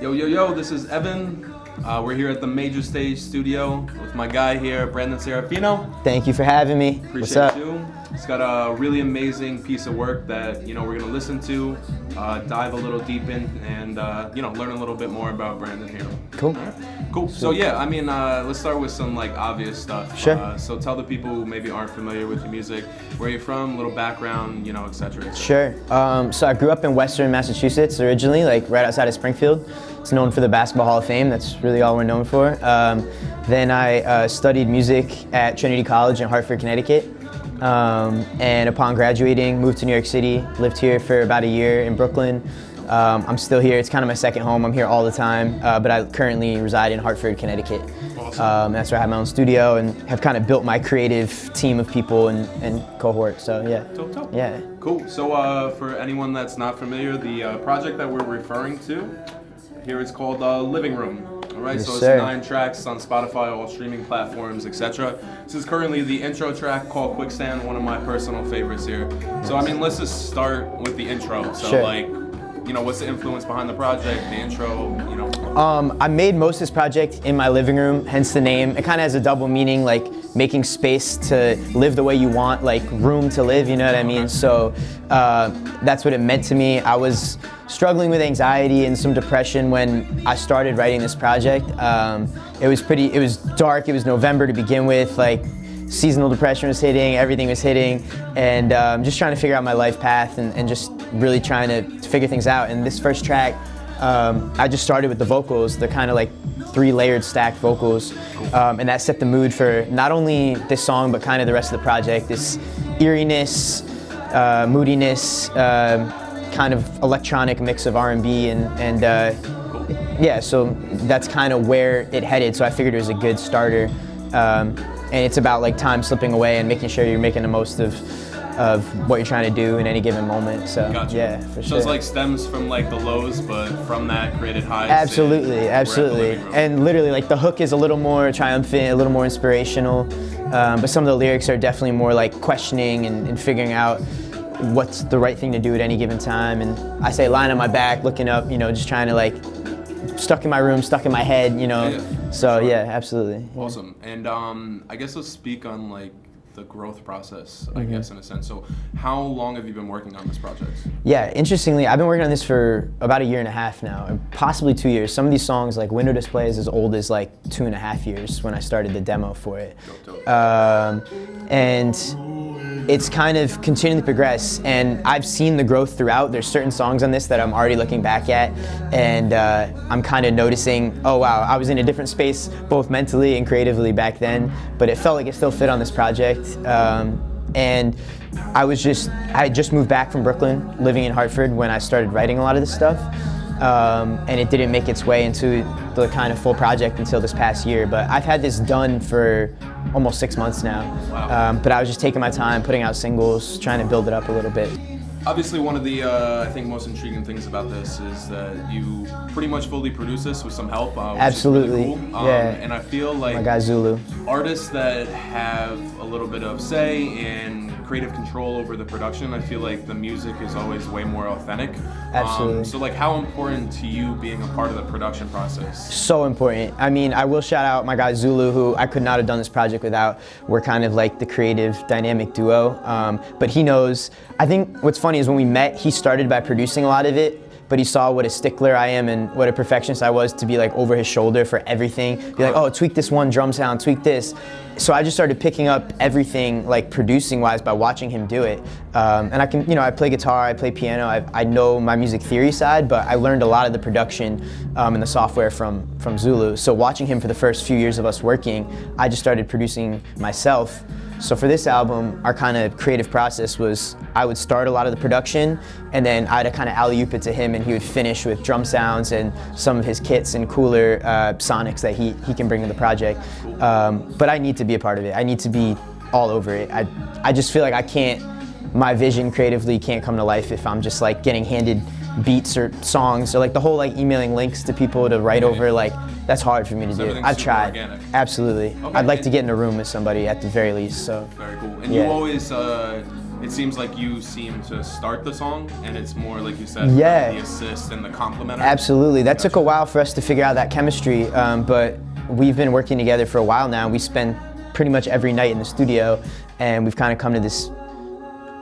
Yo, yo, yo, this is Evan. We're here at the MajorStage studio with my guy here, Brandon Serafino. Thank you for having me. Appreciate What's up? you. He's got a really amazing piece of work that, we're gonna listen to, dive a little deep in, and, learn a little bit more about Brandon here. Cool. Right. Cool. So yeah, let's start with some obvious stuff. Sure. So tell the people who maybe aren't familiar with your music, where you're from, a little background, et cetera, et cetera. Sure. So I grew up in Western Massachusetts originally, right outside of Springfield. It's known for the Basketball Hall of Fame. That's really all we're known for. Then I studied music at Trinity College in Hartford, Connecticut. And upon graduating, moved to New York City, lived here for about a year in Brooklyn. I'm still here. It's kind of my second home. I'm here all the time, but I currently reside in Hartford, Connecticut. Awesome. That's where I have my own studio and have kind of built my creative team of people and cohort. So yeah. Dope. Yeah. Cool. So for anyone that's not familiar, the project that we're referring to here is called Living Room. All right, Yes, so it's sir. 9 tracks on Spotify, all streaming platforms, etc. This is currently the intro track called Quicksand, one of my personal favorites here. So let's just start with the intro. So Sure. what's the influence behind the project, the intro, I made most of this project in my living room, hence the name. It kind of has a double meaning, like making space to live the way you want, like room to live, you know what I mean? So that's what it meant to me. I was struggling with anxiety and some depression when I started writing this project. It was dark, it was November to begin with, seasonal depression was hitting, everything was hitting, and just trying to figure out my life path and just really trying to figure things out. And this first track, I just started with the vocals. They're kind of like 3 layered stacked vocals, and that set the mood for not only this song but kind of the rest of the project. This eeriness, moodiness, kind of electronic mix of R&B and yeah, so that's kind of where it headed. So I figured it was a good starter. And it's about time slipping away and making sure you're making the most of what you're trying to do in any given moment. So Gotcha. yeah, for sure. So it's stems from the lows, but from that created highs. Absolutely. And literally the hook is a little more triumphant, a little more inspirational, but some of the lyrics are definitely more questioning and figuring out what's the right thing to do at any given time. And I say lying on my back, looking up, just trying to stuck in my room, stuck in my head, Yeah. So yeah, absolutely. Awesome. And I guess let's speak on the growth process, I guess, in a sense. So how long have you been working on this project? Yeah, interestingly, I've been working on this for about 1.5 years now, and possibly 2 years. Some of these songs, like Window Display, is as old as 2.5 years when I started the demo for it. Dope. And it's kind of continuing to progress, and I've seen the growth throughout. There's certain songs on this that I'm already looking back at, and I'm kind of noticing, oh wow, I was in a different space both mentally and creatively back then, but it felt like it still fit on this project. And I had just moved back from Brooklyn, living in Hartford when I started writing a lot of this stuff, and it didn't make its way into the kind of full project until this past year. But I've had this done for almost 6 months now. Wow. But I was just taking my time, putting out singles, trying to build it up a little bit. Obviously, one of the, I think, most intriguing things about this is that you pretty much fully produce this with some help, which Absolutely. is really cool. Yeah. And I feel like My guy Zulu. artists that have a little bit of say and creative control over the production, I feel like the music is always way more authentic. Absolutely. So how important to you being a part of the production process? So important. I will shout out my guy Zulu, who I could not have done this project without. We're kind of the creative dynamic duo, but he knows. I think what's funny is when we met, he started by producing a lot of it, but he saw what a stickler I am and what a perfectionist I was to be over his shoulder for everything. Be oh, tweak this one drum sound, tweak this. So I just started picking up everything producing wise by watching him do it. And I can, I play guitar, I play piano, I know my music theory side, but I learned a lot of the production and the software from Zulu. So watching him for the first few years of us working, I just started producing myself. So for this album, our kind of creative process was I would start a lot of the production, and then I'd kind of alley-oop it to him, and he would finish with drum sounds and some of his kits and cooler sonics that he can bring to the project. But I need to be a part of it. I need to be all over it. I just feel like my vision creatively can't come to life if I'm just getting handed beats or songs or the whole emailing links to people to write over. That's hard for me to do. I've tried. Organic. Absolutely. Okay. I'd like to get in a room with somebody at the very least. So very cool. And yeah. you always it seems like you seem to start the song, and it's more like you said, Yeah. the assist and the complementary. Absolutely. That took a while for us to figure out that chemistry, but we've been working together for a while now. We spend pretty much every night in the studio, and we've kind of come to this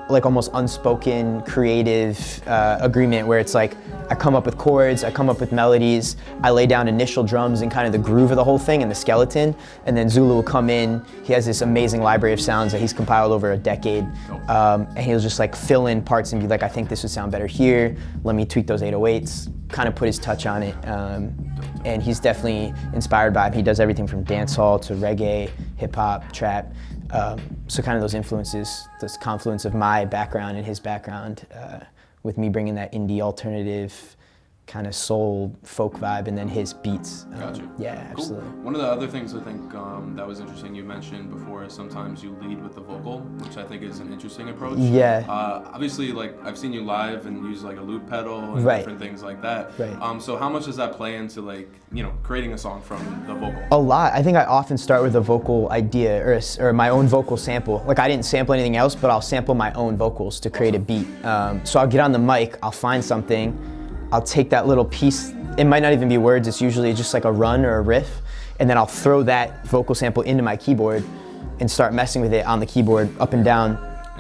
like almost unspoken creative agreement where it's like I come up with chords, I come up with melodies, I lay down initial drums and kind of the groove of the whole thing and the skeleton, and then Zulu will come in. He has this amazing library of sounds that he's compiled over a decade, and he'll just like fill in parts and be like, I think this would sound better here, let me tweak those 808s, kind of put his touch on it. And he's definitely inspired by it. He does everything from dancehall to reggae, hip hop, trap. So kind of those influences, this confluence of my background and his background, with me bringing that indie alternative kind of soul folk vibe and then his beats. Gotcha. Yeah, Cool. absolutely. One of the other things I think that was interesting you mentioned before is sometimes you lead with the vocal, which I think is an interesting approach. Yeah. Obviously, like I've seen you live and use like a loop pedal and Right. different things like that. Right. So how much does that play into like, you know, creating a song from the vocal? A lot. I think I often start with a vocal idea or my own vocal sample. Like I didn't sample anything else, but I'll sample my own vocals to create a beat. So I'll get on the mic, I'll find something, I'll take that little piece, it might not even be words, it's usually just like a run or a riff, and then I'll throw that vocal sample into my keyboard and start messing with it on the keyboard up and down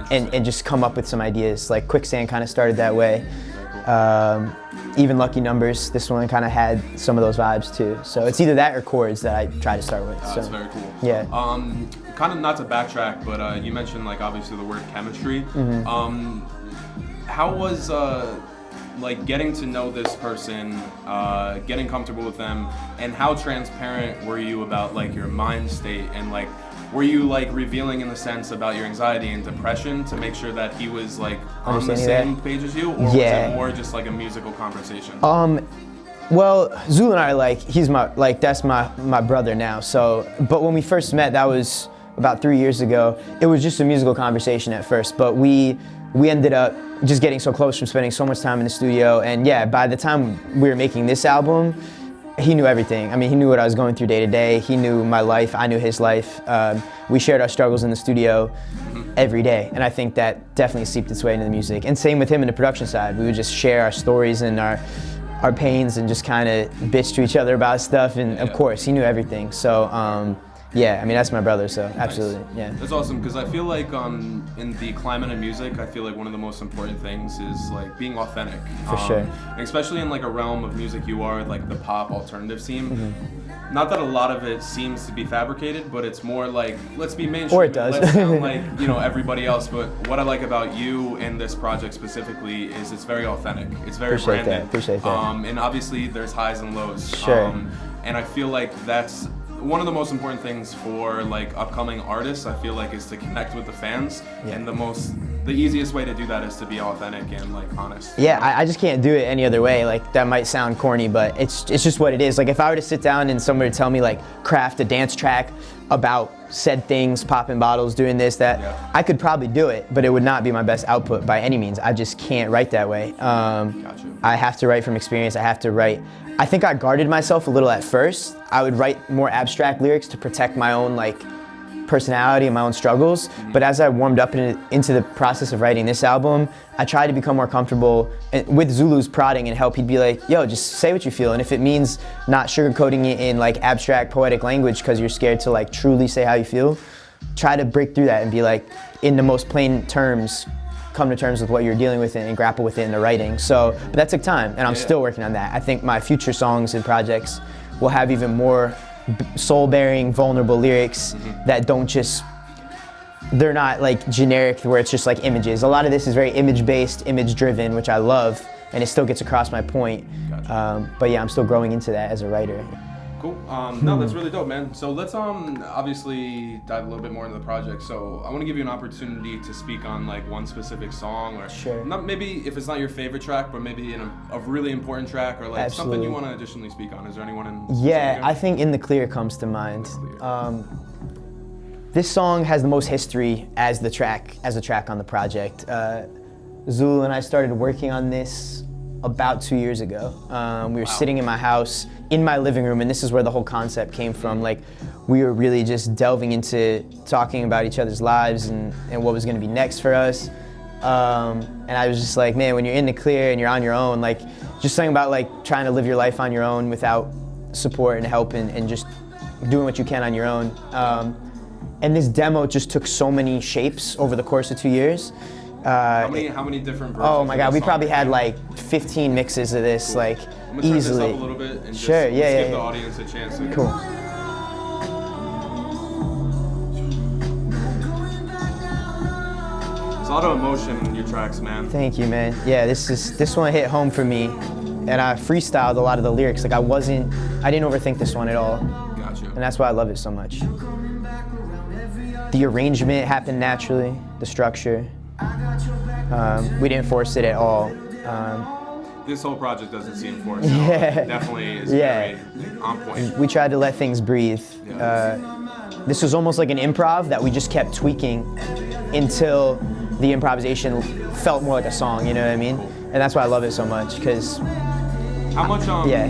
and just come up with some ideas. Like Quicksand kind of started that way. Even Lucky Numbers, this one kind of had some of those vibes too. So it's either that or chords that I try to start with. That's very cool. Yeah. Kind of not to backtrack, but you mentioned like obviously the word chemistry. How was like getting to know this person, getting comfortable with them, and how transparent were you about like your mind state, and like were you like revealing in the sense about your anxiety and depression to make sure that he was like on the same page as you, or was it more just like a musical conversation? Well, Zulu and I are like, he's that's my brother now. So, but when we first met, that was about 3 years ago. It was just a musical conversation at first, but we ended up just getting so close from spending so much time in the studio. And yeah, by the time we were making this album, he knew everything. I mean, he knew what I was going through day to day. He knew my life, I knew his life. We shared our struggles in the studio every day. And I think that definitely seeped its way into the music. And same with him in the production side. We would just share our stories and our pains and just kind of bitch to each other about stuff. And of course, he knew everything. So yeah, I mean, that's my brother, so absolutely, yeah. That's awesome, because I feel like in the climate of music, I feel like one of the most important things is like being authentic. For sure. And especially in like a realm of music you are, like the pop alternative scene. Not that a lot of it seems to be fabricated, but it's more like, let's be mainstream. Or it does. Let's sound like, you know, everybody else. But what I like about you and this project specifically is it's very authentic. It's very branded. Appreciate that. And obviously there's highs and lows. Sure. And I feel like that's one of the most important things for like upcoming artists, I feel like, is to connect with the fans. And the easiest way to do that is to be authentic and like honest. Yeah, I just can't do it any other way. Like that might sound corny, but it's just what it is. Like if I were to sit down and someone would tell me like craft a dance track about said things, popping bottles, doing this, that, I could probably do it, but it would not be my best output by any means. I just can't write that way. Gotcha. I have to write from experience. I have to write. I think I guarded myself a little at first. I would write more abstract lyrics to protect my own like personality and my own struggles. But as I warmed up into the process of writing this album, I tried to become more comfortable. And with Zulu's prodding and help, he'd be like, yo, just say what you feel. And if it means not sugarcoating it in like abstract poetic language because you're scared to like truly say how you feel, try to break through that and be like, in the most plain terms, come to terms with what you're dealing with and grapple with it in the writing. So, but that took time, and I'm still working on that. I think my future songs and projects will have even more soul-bearing, vulnerable lyrics that don't just, they're not like generic where it's just like images. A lot of this is very image-based, image-driven, which I love, and it still gets across my point. But yeah, I'm still growing into that as a writer. Cool. No, that's really dope, man. So let's obviously dive a little bit more into the project. So I want to give you an opportunity to speak on like one specific song, or not, maybe if it's not your favorite track, but maybe a really important track, or like something you want to additionally speak on. Is there anyone in? Yeah, I think In the Clear comes to mind. This song has the most history as the track on the project. Zulu and I started working on this about 2 years ago. We were sitting in my house, in my living room, and this is where the whole concept came from. Like, we were really just delving into talking about each other's lives and what was gonna be next for us. And I was just like, man, when you're in the clear and you're on your own, like, just something about like trying to live your life on your own without support and help and just doing what you can on your own. And this demo just took so many shapes over the course of 2 years. How many different versions? Oh my God, we song probably had you? like 15 mixes of this, Cool. like I'm gonna easily. turn this up a little bit and just Sure, yeah, give yeah. the audience a chance to. Cool. There's a lot of emotion in your tracks, man. Thank you, man. Yeah, this one hit home for me, and I freestyled a lot of the lyrics. Like I didn't overthink this one at all, Gotcha. and that's why I love it so much. The arrangement happened naturally, the structure. We didn't force it at all. This whole project doesn't seem forced. Yeah. It definitely is Yeah. very on point. We tried to let things breathe. This was almost like an improv that we just kept tweaking until the improvisation felt more like a song, you know what I mean? And that's why I love it so much, because How much yeah.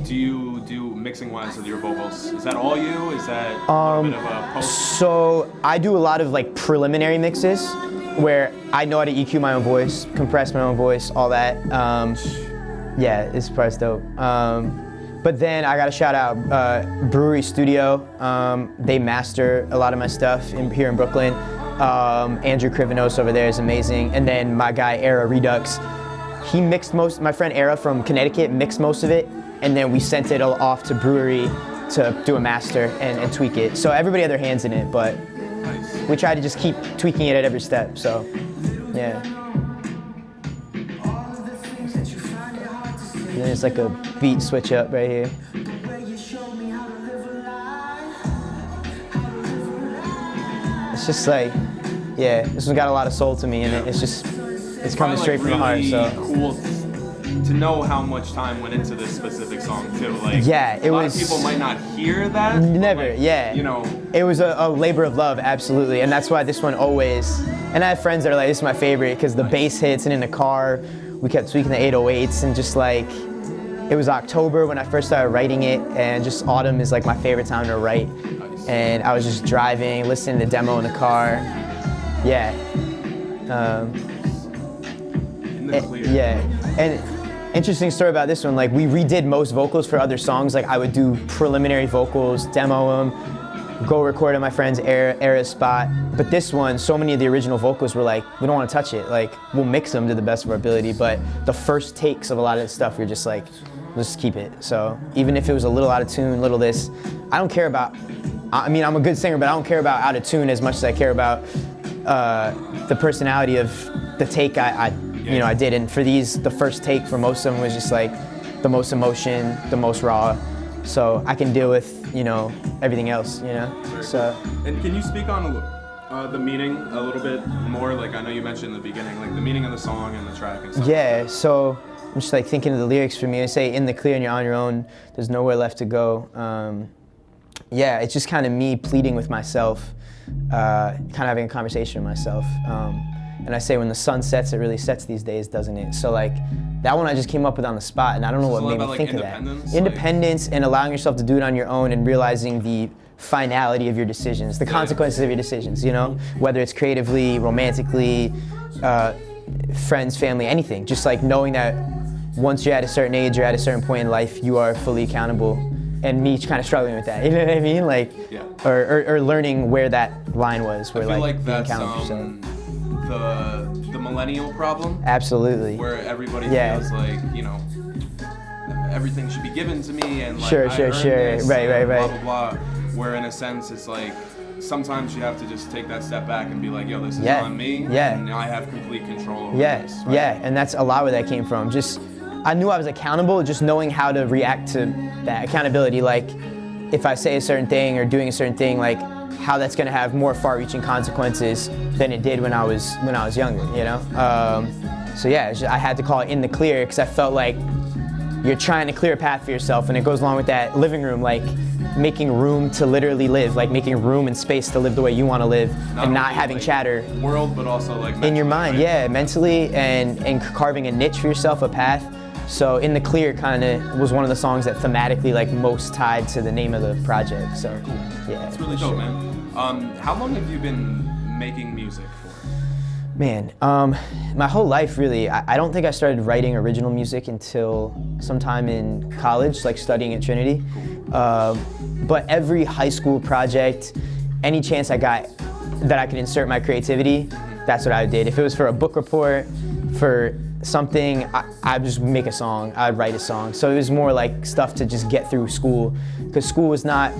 do you do mixing wise with your vocals? Is that all you? Is that a bit of a post? So I do a lot of like preliminary mixes where I know how to EQ my own voice, compress my own voice, all that. Yeah, this part's dope. But then I gotta shout out Brewery Studio. They master a lot of my stuff here in Brooklyn. Andrew Krivenos over there is amazing. And then my guy Era Redux, he mixed my friend Era from Connecticut mixed most of it, and then we sent it off to Brewery to do a master and tweak it. So everybody had their hands in it, but Nice. we try to just keep tweaking it at every step, so yeah. And then it's like a beat switch up right here. It's just like, yeah, this one's got a lot of soul to me, and it's coming straight from the heart, so. Cool to know how much time went into this specific song too. Like, Yeah, it a lot was- of people might not hear that. but, Never, like, yeah. You know, It was a labor of love, absolutely, and that's why this one always, and I have friends that are like, this is my favorite, because the bass hits, and in the car, we kept tweaking the 808s, and just like, it was October when I first started writing it, and just autumn is like my favorite time to write. Nice. And I was just driving, listening to the demo in the car. Yeah. in the clear. Yeah. And interesting story about this one, like we redid most vocals for other songs. Like I would do preliminary vocals, demo them, go record at my friend's Era's spot. But this one, so many of the original vocals were like, we don't want to touch it. Like we'll mix them to the best of our ability, but the first takes of a lot of this stuff, you're just like, let's keep it. So even if it was a little out of tune, little this, I don't care about, I mean, I'm a good singer, but I don't care about out of tune as much as I care about the personality of the take I did. And for these, the first take for most of them was just like the most emotion, the most raw. So I can deal with, everything else, Very So. cool. And can you speak on the meaning a little bit more? Like I know you mentioned in the beginning, like the meaning of the song and the track and stuff. Yeah, so I'm just like thinking of the lyrics for me. I say, in the clear and you're on your own, there's nowhere left to go. Yeah, it's just kind of me pleading with myself, kind of having a conversation with myself. And I say, when the sun sets, it really sets these days, doesn't it? So like, that one I just came up with on the spot, and I don't know what It's a made lot me about, think like, of that. independence, Independence and allowing yourself to do it on your own and realizing the finality of your decisions, the consequences of your decisions, whether it's creatively, romantically, friends, family, anything. Just like knowing that once you're at a certain age or at a certain point in life, you are fully accountable. And me kind of struggling with that, you know what I mean? Like, Yeah. or learning where that line was, where I feel like like being that's accountable for yourself. the millennial problem, Absolutely. where everybody Yeah. feels like everything should be given to me and like Sure, I sure, earned sure. this Right, and right, blah right. blah blah. Where in a sense it's like sometimes you have to just take that step back and be like, yo, this is Yeah, on me, yeah. and I have complete control over Yeah, this. Right? yeah, and that's a lot where that came from. Just, I knew I was accountable, just knowing how to react to that accountability. Like, if I say a certain thing or doing a certain thing, like how that's gonna have more far-reaching consequences than it did when I was younger, So yeah, I had to call it in the clear because I felt like you're trying to clear a path for yourself, and it goes along with that living room, like making room to literally live, like making room and space to live the way you want to live, and not only, having like, chatter world, but also like in your mentally, mind, right? yeah, mentally, and carving a niche for yourself, a path. So in the clear kind of was one of the songs that thematically like most tied to the name of the project. So yeah, It's really for dope, sure. man. How long have you been making music for? Man, my whole life really, I don't think I started writing original music until sometime in college, like studying at Trinity. But every high school project, any chance I got that I could insert my creativity, that's what I did. If it was for a book report, for something, I'd just make a song, I'd write a song. So it was more like stuff to just get through school, because school was not,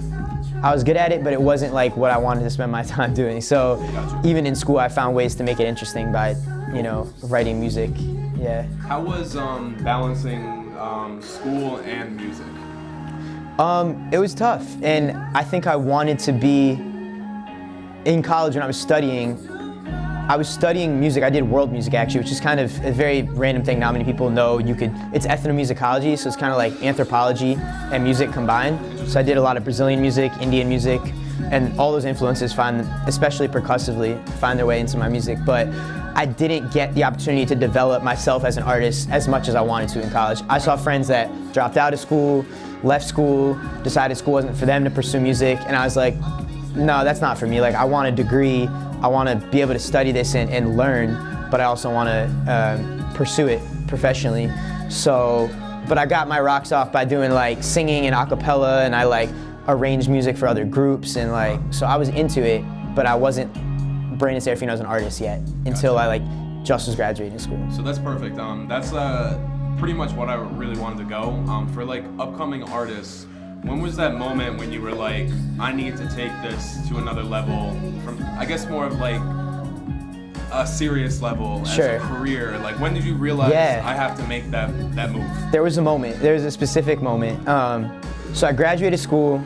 I was good at it, but it wasn't like what I wanted to spend my time doing. So even in school, I found ways to make it interesting by, you know, writing music. Yeah. How was balancing school and music? It was tough, and I think I wanted to be in college when I was studying music. I did world music actually, which is kind of a very random thing. Not many people know it's ethnomusicology, so it's kind of like anthropology and music combined. So I did a lot of Brazilian music, Indian music, and all those influences especially percussively, find their way into my music. But I didn't get the opportunity to develop myself as an artist as much as I wanted to in college. I saw friends that dropped out of school, left school, decided school wasn't for them to pursue music, and I was like, no, that's not for me. Like, I want a degree, I want to be able to study this and learn, but I also want to pursue it professionally. So, but I got my rocks off by doing like singing and a cappella, and I like arranged music for other groups, and like, so I was into it, but I wasn't Brandon Serafino as an artist yet until I like just was graduating school. So that's perfect. That's pretty much what I really wanted to go. For like upcoming artists, when was that moment when you were like, I need to take this to another level, from, I guess, more of like a serious level as a career? Like, when did you realize I have to make that move? There was a moment. There was a specific moment. So I graduated school.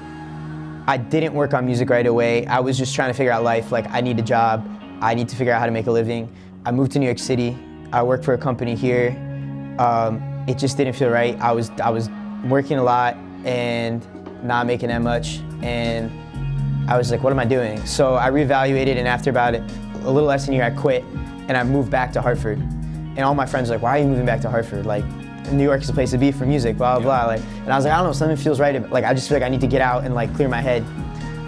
I didn't work on music right away. I was just trying to figure out life. Like, I need a job. I need to figure out how to make a living. I moved to New York City. I worked for a company here. It just didn't feel right. I was working a lot and not making that much, and I was like, what am I doing? So I reevaluated, and after about a little less than a year, I quit, and I moved back to Hartford. And all my friends were like, why are you moving back to Hartford? Like, New York is a place to be for music, blah, blah, blah. Like, and I was like, I don't know, something feels right. Like, I just feel like I need to get out and like clear my head.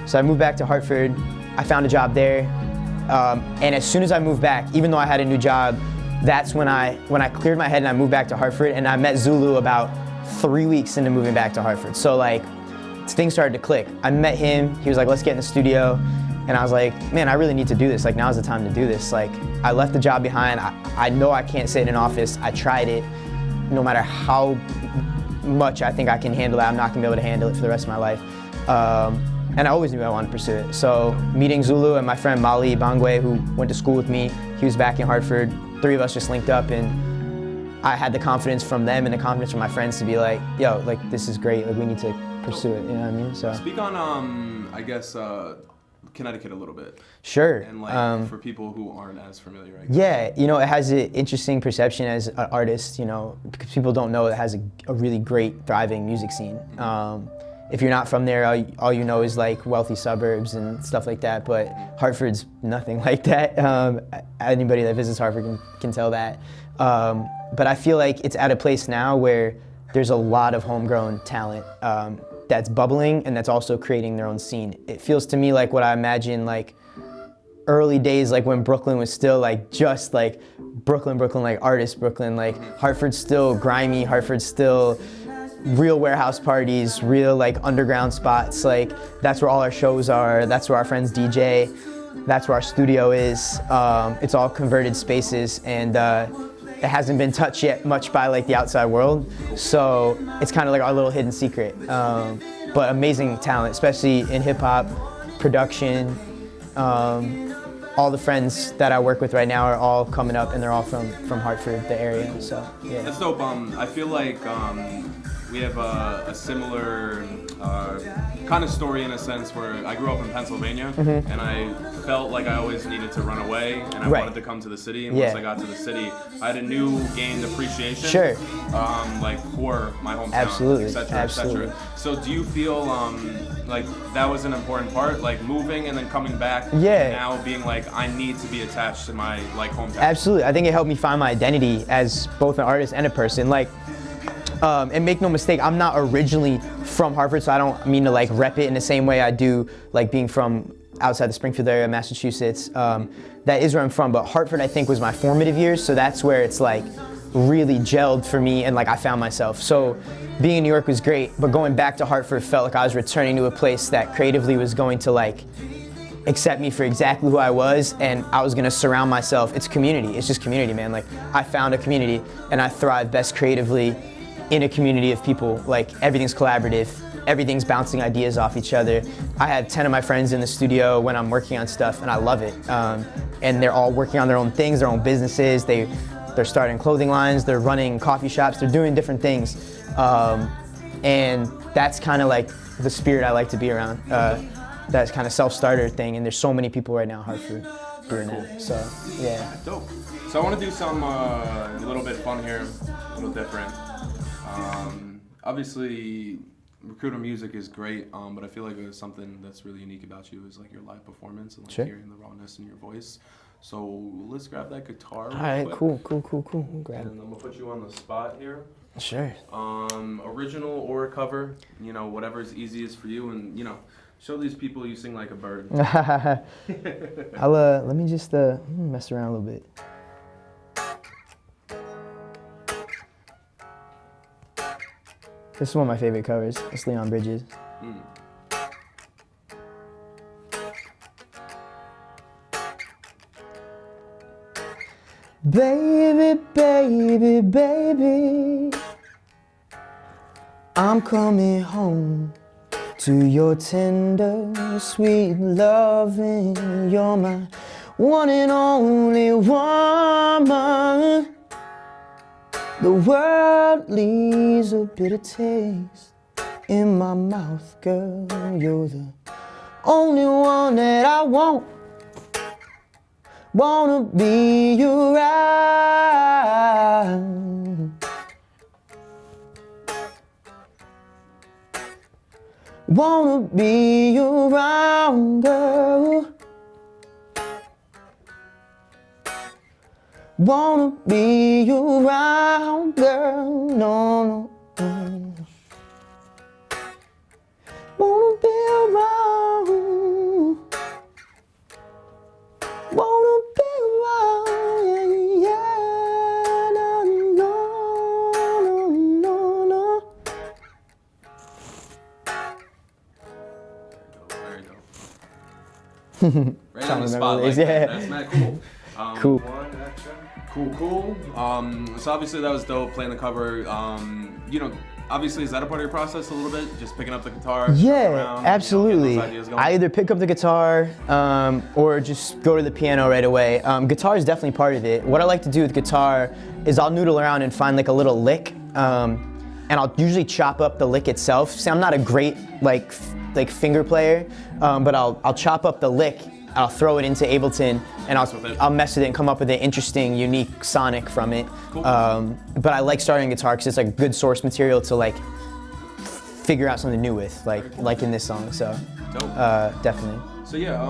So I moved back to Hartford. I found a job there. And as soon as I moved back, even though I had a new job, that's when I cleared my head and I moved back to Hartford, and I met Zulu about 3 weeks into moving back to Hartford. So like, things started to click. I met him, he was like, let's get in the studio. And I was like, man, I really need to do this. Like, now's the time to do this. Like, I left the job behind. I know I can't sit in an office. I tried it. No matter how much I think I can handle that, I'm not gonna be able to handle it for the rest of my life. And I always knew I wanted to pursue it. So meeting Zulu and my friend Mali Bangwe, who went to school with me, he was back in Hartford. 3 of us just linked up, and I had the confidence from them and the confidence from my friends to be like, yo, like, this is great. Like, we need to pursue it, you know what I mean? So speak on, I guess, Connecticut a little bit. Sure. And like, for people who aren't as familiar, I guess. Yeah, you know, it has an interesting perception as an artist, you know, because people don't know it has a really great, thriving music scene. If you're not from there, all you know is like wealthy suburbs and stuff like that, but Hartford's nothing like that. Anybody that visits Hartford can tell that. But I feel like it's at a place now where there's a lot of homegrown talent that's bubbling and that's also creating their own scene. It feels to me like what I imagine like early days, like when Brooklyn was still like just like Brooklyn, like artist Brooklyn, like Hartford's still grimy, Hartford's still real warehouse parties, real like underground spots. Like, that's where all our shows are, that's where our friends DJ, that's where our studio is. It's all converted spaces, and it hasn't been touched yet much by like the outside world. So it's kind of like our little hidden secret. But amazing talent, especially in hip hop, production. All the friends that I work with right now are all coming up, and they're all from Hartford, the area. So yeah. That's dope. I feel like we have a similar kind of story in a sense where I grew up in Pennsylvania, and I felt like I always needed to run away, and I wanted to come to the city. And once I got to the city, I had a new gained appreciation, like for my hometown, et cetera. So do you feel like that was an important part, like moving and then coming back, and now being like, I need to be attached to my like hometown? Absolutely. I think it helped me find my identity as both an artist and a person. Like, and make no mistake, I'm not originally from Hartford, so I don't mean to like rep it in the same way I do like being from outside the Springfield area, Massachusetts. That is where I'm from, but Hartford, I think, was my formative years, so that's where it's like really gelled for me and like I found myself. So being in New York was great, but going back to Hartford felt like I was returning to a place that creatively was going to like accept me for exactly who I was, and I was gonna surround myself. It's community, it's just community, man. Like I found a community and I thrive best creatively in a community of people. Like everything's collaborative, everything's bouncing ideas off each other. I have 10 of my friends in the studio when I'm working on stuff and I love it. And they're all working on their own things, their own businesses. They're starting clothing lines, they're running coffee shops, they're doing different things. And that's kind of like the spirit I like to be around. That kind of self-starter thing, and there's so many people right now in Hartford doing that. So, yeah. Dope. So I want to do some a little bit fun here, a little different. Obviously, recruiter music is great, but I feel like there's something that's really unique about you is like your live performance and like Sure. hearing the rawness in your voice. So let's grab that guitar. All right, cool. Grab And I'm gonna put you on the spot here. it. Sure. Original or cover, you know, whatever's easiest for you, and you know, show these people you sing like a bird. Let me just mess around a little bit. This is one of my favorite covers. It's Leon Bridges. Baby, baby, baby, I'm coming home to your tender, sweet loving. You're my one and only woman. The world leaves a bitter taste in my mouth, girl. You're the only one that I want. Wanna be around. Wanna be around, girl. Wanna be around, girl. No. Wanna be around. Wanna be around, yeah, no. Very dope. Right on the spot, like yeah. That's not cool. Cool. One extra. Cool. So obviously that was dope, playing the cover. You know, obviously, is that a part of your process a little bit? Just picking up the guitar? Yeah, around, absolutely. You know, get those ideas going? I either pick up the guitar or just go to the piano right away. Guitar is definitely part of it. What I like to do with guitar is I'll noodle around and find like a little lick, and I'll usually chop up the lick itself. See, I'm not a great like finger player, but I'll chop up the lick. I'll throw it into Ableton and I'll mess with it and come up with an interesting, unique sonic from it. Cool. But I like starting guitar because it's like good source material to like figure out something new with, like in this song. So Dope. Definitely. So yeah,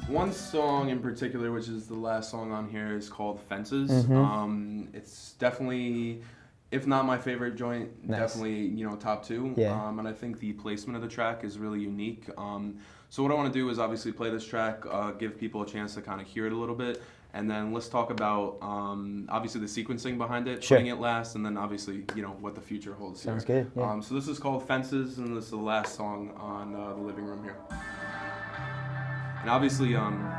one song in particular, which is the last song on here, is called Fences. Mm-hmm. It's definitely, if not my favorite joint, Nice. definitely, top two. Yeah. And I think the placement of the track is really unique. So what I want to do is obviously play this track, give people a chance to kind of hear it a little bit, and then let's talk about obviously the sequencing behind it, Sure. putting it last, and then obviously what the future holds. Sounds here. good, yeah. So this is called Fences, and this is the last song on the living room here. And obviously, yeah.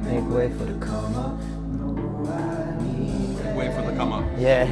Make way for the come up. Wait for the come up. Yeah.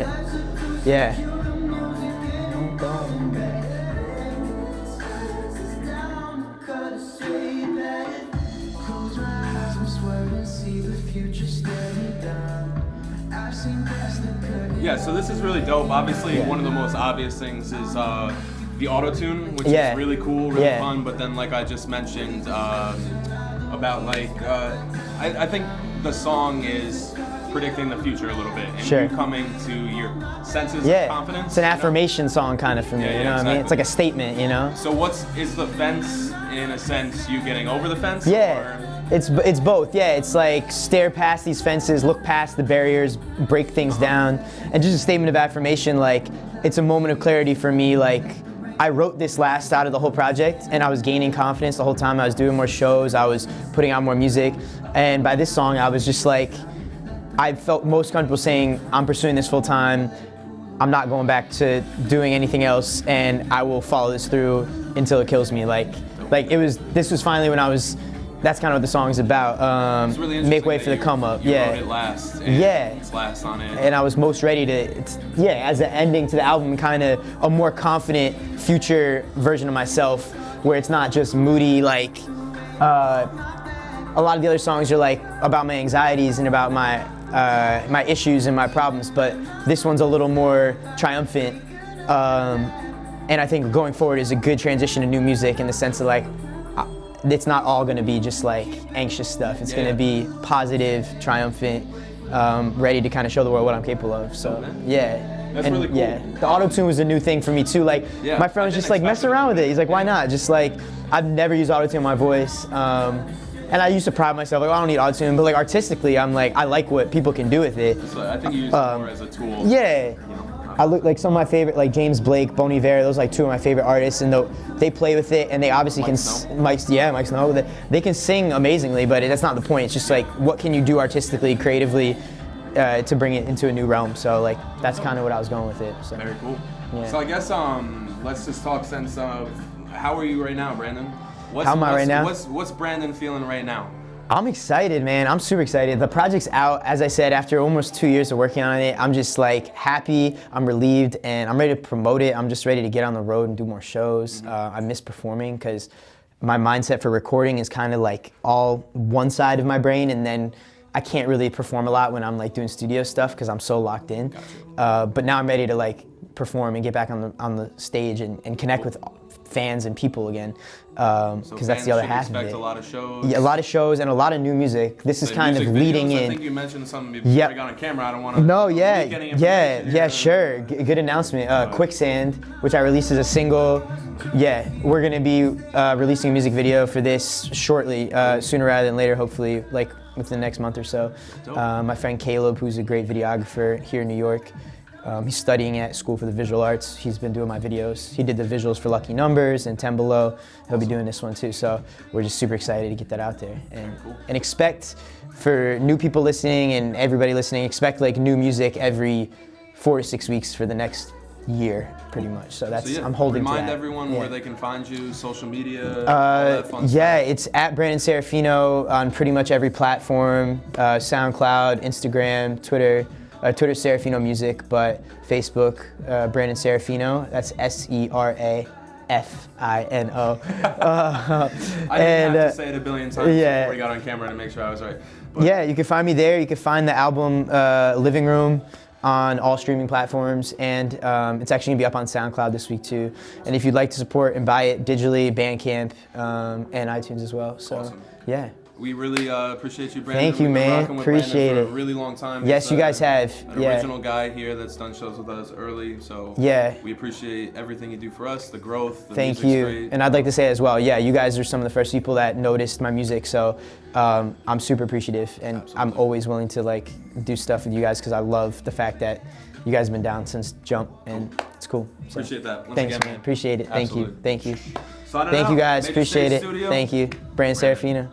Yeah, so this is really dope. Obviously, one of the most obvious things is the auto-tune, which is really cool, really fun. But then, like I just mentioned, about like, I think the song is predicting the future a little bit, and you coming to your senses of confidence. It's an affirmation song kind of for me, you know what I mean? It's like a statement, you know? So is the fence, in a sense, you getting over the fence? Yeah. Or? It's both, yeah. It's like stare past these fences, look past the barriers, break things down, and just a statement of affirmation. Like, it's a moment of clarity for me. Like, I wrote this last out of the whole project, and I was gaining confidence the whole time. I was doing more shows, I was putting out more music, and by this song, I was just like, I felt most comfortable saying, I'm pursuing this full time. I'm not going back to doing anything else, and I will follow this through until it kills me. This was finally when I was. That's kind of what the song's about. It's really make way for the come up. You wrote it last. And it's last on it. And I was most ready to, as an ending to the album, kind of a more confident future version of myself, where it's not just moody like. A lot of the other songs are like about my anxieties and about my issues and my problems, but this one's a little more triumphant. And I think going forward is a good transition to new music in the sense of like, it's not all gonna be just like anxious stuff. It's gonna be positive, triumphant, ready to kind of show the world what I'm capable of. So That's really cool. Yeah, the auto-tune was a new thing for me too. Like my friend was just like, mess around with it. He's like, why not? Just like, I've never used auto-tune in my voice. And I used to pride myself, like, I don't need auto-tune, but like artistically, I'm like, I like what people can do with it. So I think you use it more as a tool. Yeah. I look like some of my favorite, like James Blake, Bon Iver, those are like two of my favorite artists, and they play with it, and they obviously Mike Snow, they can sing amazingly, but that's not the point. It's just like, what can you do artistically, creatively, to bring it into a new realm? So like, that's kind of what I was going with it. So. Very cool. Yeah. So I guess let's just talk sense of, how are you right now, Brandon? How am I right now? What's Brandon feeling right now? I'm excited, man. I'm super excited. The project's out, as I said, after almost 2 years of working on it. I'm just like happy, I'm relieved, and I'm ready to promote it. I'm just ready to get on the road and do more shows. I miss performing because my mindset for recording is kind of like all one side of my brain, and then I can't really perform a lot when I'm like doing studio stuff because I'm so locked in. But now I'm ready to like perform and get back on the stage and connect with fans and people again, because that's the other half of it. A lot of shows. Yeah, a lot of shows and a lot of new music. This is kind of leading in. I think you mentioned something before we got on camera. I don't want to. No, sure. Good announcement. Quicksand, which I released as a single. Yeah, we're gonna be releasing a music video for this shortly, sooner rather than later. Hopefully, like within the next month or so. My friend Caleb, who's a great videographer here in New York. He's studying at School for the Visual Arts. He's been doing my videos. He did the visuals for Lucky Numbers and 10 Below. He'll be doing this one too. So we're just super excited to get that out there. And expect, for new people listening and everybody listening, expect like new music every 4 to 6 weeks for the next year, pretty much. So that's, I'm holding to that. Remind everyone where they can find you, social media, all that fun stuff. It's at Brandon Serafino on pretty much every platform, SoundCloud, Instagram, Twitter. Twitter Serafino Music, but Facebook Brandon Serafino. That's Serafino. I didn't have to say it a billion times before we got on camera to make sure I was right. But yeah, you can find me there. You can find the album Living Room on all streaming platforms, and it's actually gonna be up on SoundCloud this week too. And if you'd like to support and buy it digitally, Bandcamp and iTunes as well. So awesome. Yeah. We really appreciate you, Brandon. Thank you, man. Appreciate it. For a really long time. Yes, you guys have. An original guy here that's done shows with us early, so we appreciate everything you do for us, the growth. Thank you. Great. And I'd like to say as well, you guys are some of the first people that noticed my music, so I'm super appreciative, and I'm always willing to like do stuff with you guys because I love the fact that you guys have been down since jump, and it's cool. So, appreciate that. Thanks, man. Appreciate it. Absolutely. Thank you. Thank you, guys. Appreciate it. Thank you. Brandon Serafino.